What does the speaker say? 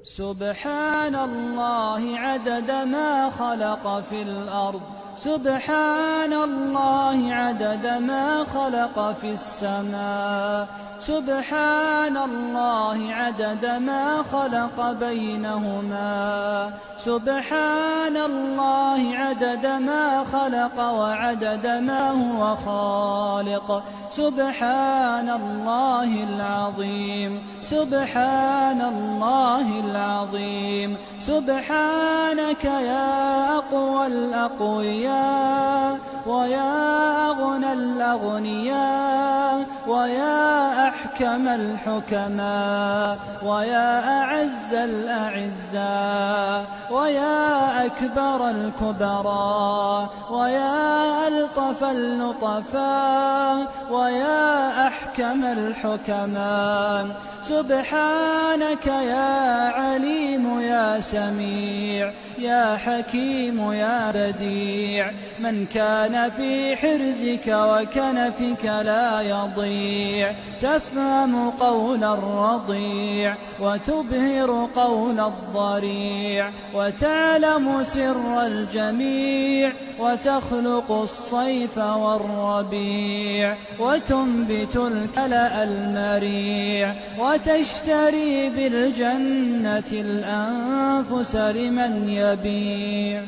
سبحان الله عدد ما خلق في الأرض، سبحان الله عدد ما خلق في السماء، سبحان الله عدد ما خلق بينهما، سبحان الله عدد ما خلق وعدد ما هو خالق، سبحان الله العظيم، سبحان الله العظيم. سبحانك يا أقوى الأقوياء، ويا أغنى الأغنياء، ويا أحكم الحكماء، ويا أعز الأعزاء، ويا أكبر الكبراء، ويا ألطف اللطفاء، ويا أحكم الحكماء. سبحانك يا عليم يا سميع، يا حكيم يا بديع، من كان في حرزك وكنفك لا يضيع، تفهم قول الرضيع وتبهر قول الضريع، وتعلم سر الجميع، وتخلق الصيف والربيع، وتنبت الكلأ المريع، وتشتري بالجنة الأنفس لمن يبيع.